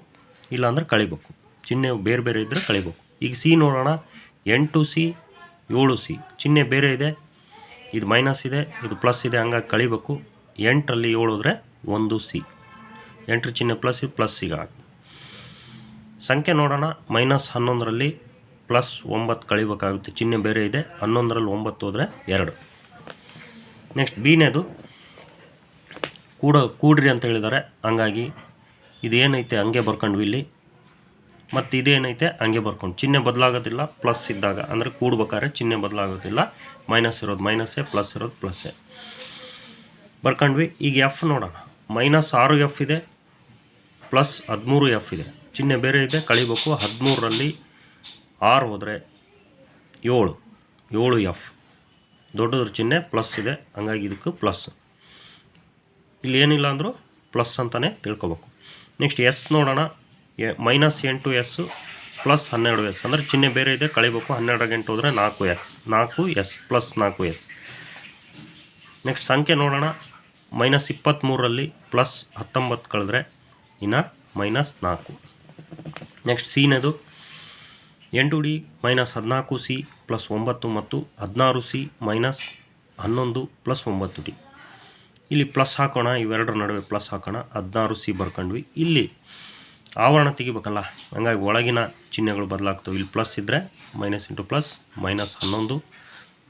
ಇಲ್ಲಾಂದ್ರೆ ಕಳಿಬೇಕು. ಚಿಹ್ನೆ ಬೇರೆ ಬೇರೆ ಇದ್ದರೆ ಕಳಿಬೇಕು. ಈಗ ಸಿ ನೋಡೋಣ, 8c 7c ಚಿಹ್ನೆ ಬೇರೆ ಇದೆ, ಇದು ಮೈನಸ್ ಇದೆ, ಇದು ಪ್ಲಸ್ ಇದೆ, ಹಂಗಾಗಿ ಕಳಿಬೇಕು. 8ರಲ್ಲಿ 7 ಹೋದರೆ 1c, 8ರ ಚಿಹ್ನೆ ಪ್ಲಸ್ ಈಗ. ಸಂಖ್ಯೆ ನೋಡೋಣ, ಮೈನಸ್ 11ರಲ್ಲಿ ಪ್ಲಸ್ 9 ಕಳಿಬೇಕಾಗುತ್ತೆ, ಚಿಹ್ನೆ ಬೇರೆ ಇದೆ. 11ರಲ್ಲಿ 9 ಹೋದರೆ 2. ನೆಕ್ಸ್ಟ್ ಬಿನೇದು ಕೂಡ್ರಿ ಅಂತ ಹೇಳಿದ್ದಾರೆ, ಹಂಗಾಗಿ ಇದೇನೈತೆ ಹಂಗೆ ಬರ್ಕೊಂಡ್ವಿ ಇಲ್ಲಿ, ಮತ್ತು ಇದೇನೈತೆ ಹಂಗೆ ಬರ್ಕೊಂಡು. ಚಿಹ್ನೆ ಬದಲಾಗೋದಿಲ್ಲ ಪ್ಲಸ್ ಇದ್ದಾಗ, ಅಂದರೆ ಕೂಡ್ಬೇಕಾದ್ರೆ ಚಿಹ್ನೆ ಬದಲಾಗೋದಿಲ್ಲ. ಮೈನಸ್ ಇರೋದು ಮೈನಸ್ಸೇ, ಪ್ಲಸ್ ಇರೋದು ಪ್ಲಸ್ಸೇ ಬರ್ಕೊಂಡ್ವಿ. ಈಗ ಎಫ್ ನೋಡೋಣ, ಮೈನಸ್ 6f ಇದೆ, ಪ್ಲಸ್ 13f ಇದೆ, ಚಿಹ್ನೆ ಬೇರೆ ಇದೆ, ಕಳಿಬೇಕು. 13ರಲ್ಲಿ 6 ಹೋದರೆ 7f, ದೊಡ್ಡದ್ರ ಚಿಹ್ನೆ ಪ್ಲಸ್ ಇದೆ, ಹಂಗಾಗಿ ಇದಕ್ಕೆ ಪ್ಲಸ್. ಇಲ್ಲಿ ಏನಿಲ್ಲ ಅಂದರೂ ಪ್ಲಸ್ ಅಂತಲೇ ತಿಳ್ಕೊಬೇಕು. ನೆಕ್ಸ್ಟ್ ಎಸ್ ನೋಡೋಣ, ಮೈನಸ್ 8s ಪ್ಲಸ್ 12s, ಅಂದರೆ ಚಿಹ್ನೆ ಬೇರೆ ಇದೆ, ಕಳಿಬೇಕು. 12ಗೆ 8 ಹೋದರೆ 4s ಪ್ಲಸ್ 4s. ನೆಕ್ಸ್ಟ್ ಸಂಖ್ಯೆ ನೋಡೋಣ, ಮೈನಸ್ 23ರಲ್ಲಿ ಪ್ಲಸ್ 19 ಕಳೆದ್ರೆ ಇನ್ನು ಮೈನಸ್ 4. ನೆಕ್ಸ್ಟ್ ಸಿನೇದು 8d ಮೈನಸ್ 14c ಪ್ಲಸ್ 9 ಮತ್ತು 16c ಮೈನಸ್ 11 ಪ್ಲಸ್ 9 ಡಿ. ಇಲ್ಲಿ ಪ್ಲಸ್ ಹಾಕೋಣ, ಇವೆರಡರ ನಡುವೆ ಪ್ಲಸ್ ಹಾಕೋಣ, 16 ಸಿ ಬರ್ಕೊಂಡ್ವಿ. ಇಲ್ಲಿ ಆವರಣ ತೆಗಿಬೇಕಲ್ಲ, ಹಂಗಾಗಿ ಒಳಗಿನ ಚಿಹ್ನೆಗಳು ಬದಲಾಗ್ತವೆ. ಇಲ್ಲಿ ಪ್ಲಸ್ ಇದ್ದರೆ minus into plus minus 11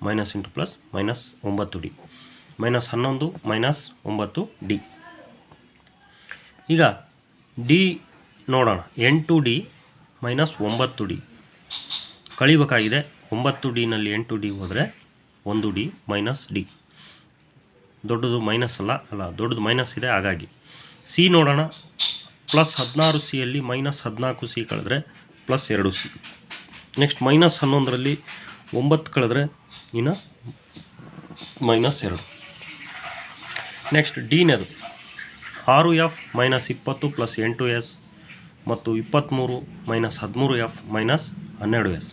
minus into plus minus 9 D, minus 11 minus 9 D. ಈಗ ಡಿ ನೋಡೋಣ, 8 ಡಿ ಮೈನಸ್ 9 ಡಿ ಕಳಿಬೇಕಾಗಿದೆ. 9 ಡಿನಲ್ಲಿ 8 ಡಿ ಹೋದರೆ 1 ಡಿ ಮೈನಸ್ ಡಿ. ದೊಡ್ಡದು ಮೈನಸ್ ಅಲ್ಲ ದೊಡ್ಡದು ಮೈನಸ್ ಇದೆ, ಹಾಗಾಗಿ ಸಿ ನೋಡೋಣ. ಪ್ಲಸ್ 16 ಸಿಯಲ್ಲಿ ಮೈನಸ್ 14 ಸಿ ಕಳೆದ್ರೆ ಪ್ಲಸ್ 2 ಸಿ. ನೆಕ್ಸ್ಟ್ ಮೈನಸ್ 11ರಲ್ಲಿ 9 ಕಳೆದ್ರೆ ಇನ್ನು ಮೈನಸ್ 2. ನೆಕ್ಸ್ಟ್ ಡಿನದು 6F ಮೈನಸ್ 20 ಪ್ಲಸ್ 8S ಮತ್ತು 23 ಮೈನಸ್ 13F ಮೈನಸ್ 12S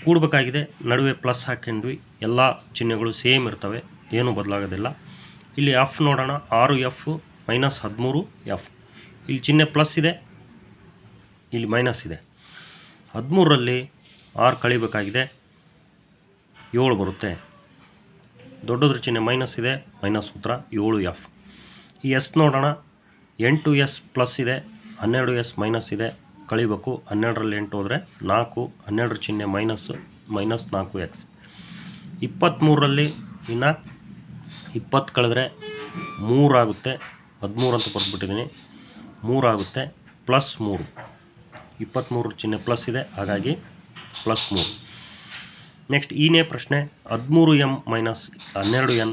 ಕೂಡಬೇಕಾಗಿದೆ. ನಡುವೆ ಪ್ಲಸ್ ಹಾಕೊಂಡ್ವಿ, ಎಲ್ಲ ಚಿಹ್ನೆಗಳು ಸೇಮ್ ಇರ್ತವೆ, ಏನೂ ಬದಲಾಗೋದಿಲ್ಲ. ಇಲ್ಲಿ ಎಫ್ ನೋಡೋಣ, 6F ಮೈನಸ್ 13F. ಇಲ್ಲಿ ಚಿಹ್ನೆ ಪ್ಲಸ್ ಇದೆ, ಇಲ್ಲಿ ಮೈನಸ್ ಇದೆ. 13ರಲ್ಲಿ 6 ಕಳಿಬೇಕಾಗಿದೆ, 7 ಬರುತ್ತೆ. ದೊಡ್ಡದ್ರ ಚಿಹ್ನೆ ಮೈನಸ್ ಇದೆ, ಮೈನಸ್ ಉತ್ತರ 7F. ಈ ಎಸ್ ನೋಡೋಣ, 8S ಪ್ಲಸ್ ಇದೆ, 12S ಮೈನಸ್ ಇದೆ, ಕಳಿಬೇಕು. 12ರಲ್ಲಿ 8 ಹೋದರೆ 4, 12ರ ಚಿಹ್ನೆ ಮೈನಸ್ 4X. 23ರಲ್ಲಿ ಇನ್ನು 20 ಕಳೆದ್ರೆ 3 ಆಗುತ್ತೆ, 13 ಅಂತ ಬರ್ಬಿಟ್ಟಿದ್ದೀನಿ, 3 ಆಗುತ್ತೆ, ಪ್ಲಸ್ 3. 23ರ ಚಿಹ್ನೆ ಪ್ಲಸ್ ಇದೆ, ಹಾಗಾಗಿ ಪ್ಲಸ್ 3. ನೆಕ್ಸ್ಟ್ ಈನೇ ಪ್ರಶ್ನೆ, 13M ಮೈನಸ್ 12N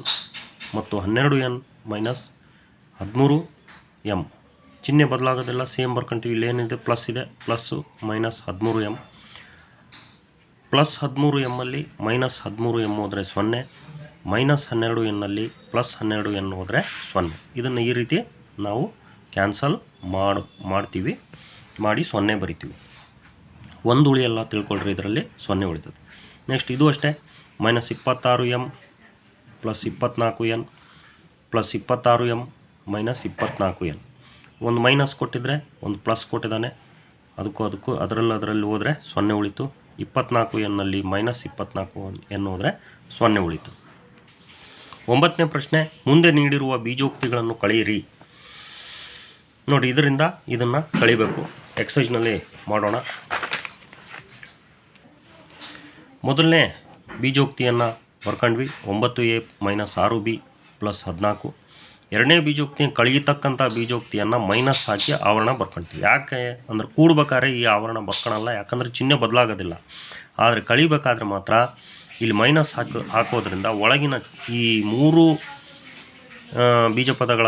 ಮತ್ತು 12N ಮೈನಸ್ 13M. ಚಿಹ್ನೆ ಬದಲಾಗೋದಿಲ್ಲ, ಸೇಮ್ ಬರ್ಕೊಂತೀವಿ. ಇಲ್ಲಿ ಏನಿದೆ ಪ್ಲಸ್ ಇದೆ, ಪ್ಲಸ್ಸು ಮೈನಸ್ 13M. ಪ್ಲಸ್ 13Mಲ್ಲಿ ಮೈನಸ್ 13M ಹೋದರೆ 0, ಮೈನಸ್ 12Nನಲ್ಲಿ ಪ್ಲಸ್ 12N ಹೋದರೆ 0. ಇದನ್ನು ಈ ರೀತಿ ನಾವು ಕ್ಯಾನ್ಸಲ್ ಮಾಡ್ತೀವಿ, ಮಾಡಿ 0 ಬರಿತೀವಿ. ಒಂದು ಉಳಿಯೆಲ್ಲ ತಿಳ್ಕೊಳ್ರಿ, ಇದರಲ್ಲಿ 0 ಉಳಿತದೆ. ನೆಕ್ಸ್ಟ್ ಇದು ಅಷ್ಟೇ, minus 26M plus 24N plus 26M minus 24N. ಒಂದು ಮೈನಸ್ ಕೊಟ್ಟಿದ್ರೆ ಒಂದು ಪ್ಲಸ್ ಕೊಟ್ಟಿದ್ದಾನೆ, ಅದಕ್ಕೂ ಅದರಲ್ಲಿ ಹೋದರೆ 0 ಉಳಿತು. 24Nನಲ್ಲಿ ಮೈನಸ್ 24N ಹೋದರೆ 0 ಉಳಿತು. 9ನೇ ಪ್ರಶ್ನೆ, ಮುಂದೆ ನೀಡಿರುವ ಬೀಜೋಕ್ತಿಗಳನ್ನು ಕಳೆಯಿರಿ. ನೋಡಿ, ಇದರಿಂದ ಇದನ್ನು ಕಳಿಬೇಕು. ಎಕ್ಸೈಜ್ನಲ್ಲಿ ಮಾಡೋಣ. ಮೊದಲನೇ ಬೀಜೋಕ್ತಿಯನ್ನು ಬರ್ಕೊಂಡ್ವಿ, 9A ಮೈನಸ್ 6B ಪ್ಲಸ್ 14. ಎರಡನೇ ಬೀಜೋಕ್ತಿ ಕಳೆಯತಕ್ಕಂಥ ಬೀಜೋಕ್ತಿಯನ್ನು ಮೈನಸ್ ಹಾಕಿ ಆವರಣ ಬರ್ಕೊಳ್ತೀವಿ. ಯಾಕೆ ಅಂದ್ರೆ ಕೂಡ್ಬೇಕಾದ್ರೆ ಈ ಆವರಣ ಬರ್ಕೊಳಲ್ಲ, ಯಾಕಂದರೆ ಚಿಹ್ನೆ ಬದಲಾಗೋದಿಲ್ಲ. ಆದರೆ ಕಳಿಬೇಕಾದ್ರೆ ಮಾತ್ರ ಇಲ್ಲಿ ಮೈನಸ್ ಹಾಕೋದ್ರಿಂದ ಒಳಗಿನ ಈ 3 ಬೀಜಪದಗಳ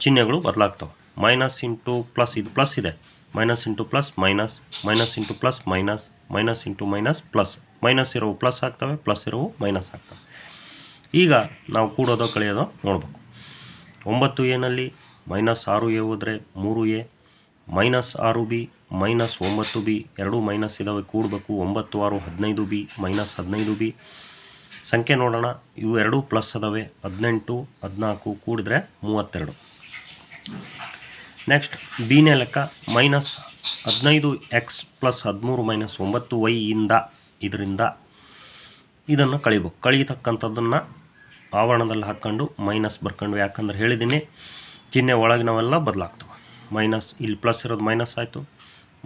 ಚಿಹ್ನೆಗಳು ಬದಲಾಗ್ತವೆ. ಮೈನಸ್ ಇಂಟು ಪ್ಲಸ್, ಇದು ಪ್ಲಸ್ ಇದೆ, minus into plus minus, minus into plus minus, minus into minus plus. Minus ಇರೋವು ಪ್ಲಸ್ ಆಗ್ತವೆ, ಪ್ಲಸ್ ಇರೋವು ಮೈನಸ್ ಆಗ್ತವೆ. ಈಗ ನಾವು ಕೂಡೋದೋ ಕಳೆಯೋದೋ ನೋಡಬೇಕು. 9Aನಲ್ಲಿ ಮೈನಸ್ 6A ಹೋದರೆ 3A, minus 6B minus 9B, ಎರಡೂ ಮೈನಸ್ ಇದ್ದಾವೆ, ಕೂಡಬೇಕು. 9 6 15B ಮೈನಸ್ 15B. ಸಂಖ್ಯೆ ನೋಡೋಣ, ಇವು ಎರಡೂ ಪ್ಲಸ್ ಅದಾವೆ, 18 14 ಕೂಡಿದ್ರೆ 32. ನೆಕ್ಸ್ಟ್ ಬಿನೇ ಲೆಕ್ಕ, minus 15X plus 13 minus 9Y ಇದರಿಂದ ಇದನ್ನು ಕಳಿಬೇಕು. ಕಳೀತಕ್ಕಂಥದ್ದನ್ನು ಆವರಣದಲ್ಲಿ ಹಾಕ್ಕೊಂಡು ಮೈನಸ್ ಬರ್ಕೊಂಡು, ಯಾಕಂದ್ರೆ ಹೇಳಿದ್ದೀನಿ ಚಿಹ್ನೆ ಒಳಗಿನವೆಲ್ಲ ಬದಲಾಗ್ತವೆ. ಮೈನಸ್, ಇಲ್ಲಿ ಪ್ಲಸ್ ಇರೋದು ಮೈನಸ್ ಆಯಿತು,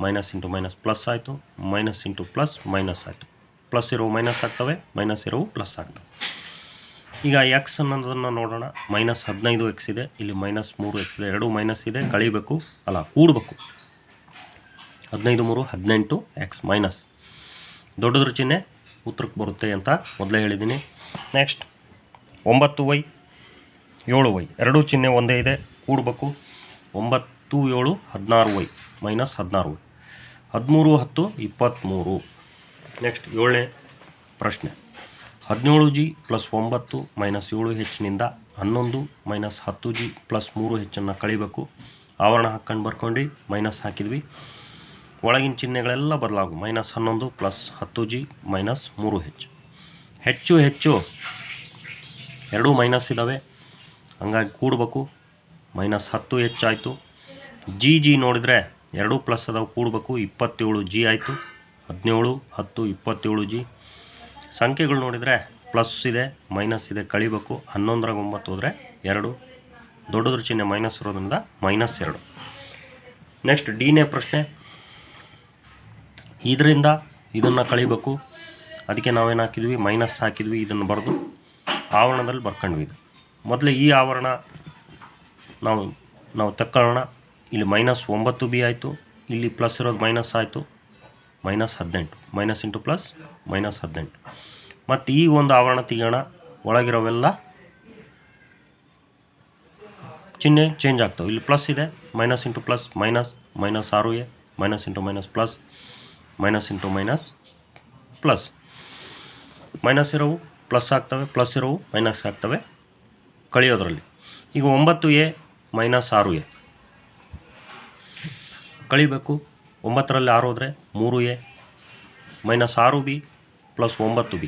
ಮೈನಸ್ ಇಂಟು ಮೈನಸ್ ಪ್ಲಸ್ ಆಯಿತು, ಮೈನಸ್ ಇಂಟು ಪ್ಲಸ್ ಮೈನಸ್ ಆಯಿತು. ಪ್ಲಸ್ ಇರೋವು ಮೈನಸ್ ಆಗ್ತವೆ, ಮೈನಸ್ ಇರೋವು ಪ್ಲಸ್ ಆಗ್ತವೆ. ಈಗ ಎಕ್ಸ್ ಅನ್ನೋದನ್ನು ನೋಡೋಣ, ಮೈನಸ್ 15X ಇದೆ, ಇಲ್ಲಿ ಮೈನಸ್ 3X ಇದೆ, ಎರಡೂ ಮೈನಸ್ ಇದೆ, ಕಳಿಬೇಕು ಅಲ್ಲ ಕೂಡಬೇಕು. 15 3 18X ಮೈನಸ್, ದೊಡ್ಡದ್ರ ಚಿಹ್ನೆ ಉತ್ತರಕ್ಕೆ ಬರುತ್ತೆ ಅಂತ ಮೊದಲೇ ಹೇಳಿದ್ದೀನಿ. ನೆಕ್ಸ್ಟ್ 9Y 7Y, ಎರಡೂ ಚಿಹ್ನೆ ಒಂದೇ ಇದೆ, ಕೂಡಬೇಕು. 9 7 16Y ಮೈನಸ್ 16Y, 13 10 23. ನೆಕ್ಸ್ಟ್ 7ನೇ ಪ್ರಶ್ನೆ, 17G ಪ್ಲಸ್ 9 ಮೈನಸ್ 7Hನಿಂದ 11 ಮೈನಸ್ 10G ಪ್ಲಸ್ 3Hನ್ನು ಕಳಿಬೇಕು. ಆವರಣ ಹಾಕ್ಕೊಂಡು ಬರ್ಕೊಂಡು ಮೈನಸ್ ಹಾಕಿದ್ವಿ, ಒಳಗಿನ ಚಿಹ್ನೆಗಳೆಲ್ಲ ಬದಲಾಗು. Minus 11 plus 10G minus 3H. ಹೆಚ್ಚು ಎರಡೂ ಮೈನಸ್ ಇದ್ದಾವೆ, ಹಂಗಾಗಿ ಕೂಡಬೇಕು. ಮೈನಸ್ 10H ಆಯಿತು. ಜಿ ನೋಡಿದರೆ ಎರಡೂ ಪ್ಲಸ್ ಅದಾವೆ, ಕೂಡಬೇಕು. 27G ಆಯಿತು. 17 10 27G. ಸಂಖ್ಯೆಗಳು ನೋಡಿದರೆ ಪ್ಲಸ್ ಇದೆ ಮೈನಸ್ ಇದೆ ಕಳಿಬೇಕು. 11 9 ಹೋದರೆ 2, ದೊಡ್ಡದ್ರ ಚಿಹ್ನೆ ಮೈನಸ್ ಇರೋದ್ರಿಂದ -2. ನೆಕ್ಸ್ಟ್ ಡಿನೇ ಪ್ರಶ್ನೆ. ಇದರಿಂದ ಇದನ್ನು ಕಳಿಬೇಕು, ಅದಕ್ಕೆ ನಾವೇನು ಹಾಕಿದ್ವಿ, ಮೈನಸ್ ಹಾಕಿದ್ವಿ. ಇದನ್ನು ಬರೆದು ಆವರಣದಲ್ಲಿ ಬರ್ಕೊಂಡ್ವಿ. ಇದು ಮೊದಲೇ ಈ ಆವರಣ ನಾವು ತಕ್ಕೊಳ್ಳೋಣ. ಇಲ್ಲಿ -9b ಆಯಿತು, ಇಲ್ಲಿ ಪ್ಲಸ್ ಇರೋದು ಮೈನಸ್ ಆಯಿತು, -18. Minus into plus -18. ಮತ್ತು ಈ ಒಂದು ಆವರಣ ತೆಗೆಯೋಣ. ಒಳಗಿರೋವೆಲ್ಲ ಚಿಹ್ನೆ ಚೇಂಜ್ ಆಗ್ತವೆ. ಇಲ್ಲಿ ಪ್ಲಸ್ ಇದೆ, minus into plus minus, -6a, minus into minus plus, minus into minus plus. Minus ಇರೋವು ಪ್ಲಸ್ ಆಗ್ತವೆ, ಪ್ಲಸ್ ಇರೋವು ಮೈನಸ್ ಆಗ್ತವೆ ಕಳಿಯೋದ್ರಲ್ಲಿ. ಈಗ 9a -6a ಕಳಿಬೇಕು. 9ರಲ್ಲಿ 6 ಹೋದರೆ 3a, -6b ಪ್ಲಸ್ 9b.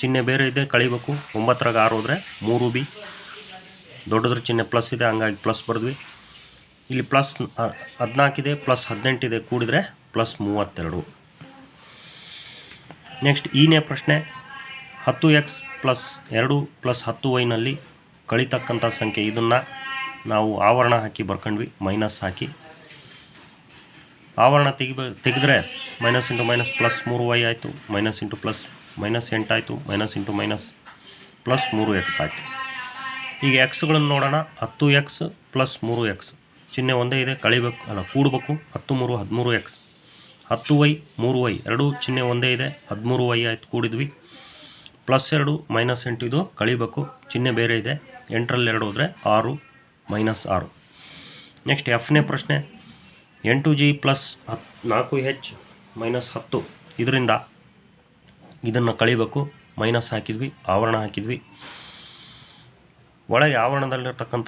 ಚಿಹ್ನೆ ಬೇರೆ ಇದೆ, ಕಳಿಬೇಕು. 9ರಾಗ 6 ಹೋದರೆ 3b, ದೊಡ್ಡದ್ರ ಚಿಹ್ನೆ ಪ್ಲಸ್ ಇದೆ, ಹಂಗಾಗಿ ಪ್ಲಸ್ ಬರೆದ್ವಿ. ಇಲ್ಲಿ ಪ್ಲಸ್ 14 ಇದೆ, ಪ್ಲಸ್ 18 ಇದೆ, ಕೂಡಿದರೆ +32. ನೆಕ್ಸ್ಟ್ ಈನೇ ಪ್ರಶ್ನೆ. 10x + 2 + 10y ಕಳಿತಕ್ಕಂಥ ಸಂಖ್ಯೆ. ಇದನ್ನು ನಾವು ಆವರಣ ಹಾಕಿ ಬರ್ಕೊಂಡ್ವಿ, ಮೈನಸ್ ಹಾಕಿ. ಆವರಣ ತೆಗೆದ್ರೆ minus into minus plus 3y ಆಯಿತು, ಮೈನಸ್ ಇಂಟು ಪ್ಲಸ್ -8 ಆಯಿತು, minus into minus plus 3x ಆಯಿತು. ಈಗ ಎಕ್ಸ್ಗಳನ್ನು ನೋಡೋಣ. 10x + 3x ಚಿಹ್ನೆ ಒಂದೇ ಇದೆ, ಕಳಿಬೇಕು ಅಲ್ಲ ಕೂಡಬೇಕು. 10 3 13x. 10y 3y ಎರಡೂ ಚಿಹ್ನೆ ಒಂದೇ ಇದೆ, 13y ಆಯಿತು, ಕೂಡಿದ್ವಿ. +2 -8 ಇದು ಕಳಿಬೇಕು, ಚಿಹ್ನೆ ಬೇರೆ ಇದೆ. 8ರಲ್ಲಿ 2 ಹೋದರೆ 6, -6. ನೆಕ್ಸ್ಟ್ ಎಫ್ನೇ ಪ್ರಶ್ನೆ. 8g + 4h - 10 ಇದರಿಂದ ಇದನ್ನು ಕಳಿಬೇಕು. ಮೈನಸ್ ಹಾಕಿದ್ವಿ, ಆವರಣ ಹಾಕಿದ್ವಿ. ಒಳಗೆ ಆವರಣದಲ್ಲಿರ್ತಕ್ಕಂಥ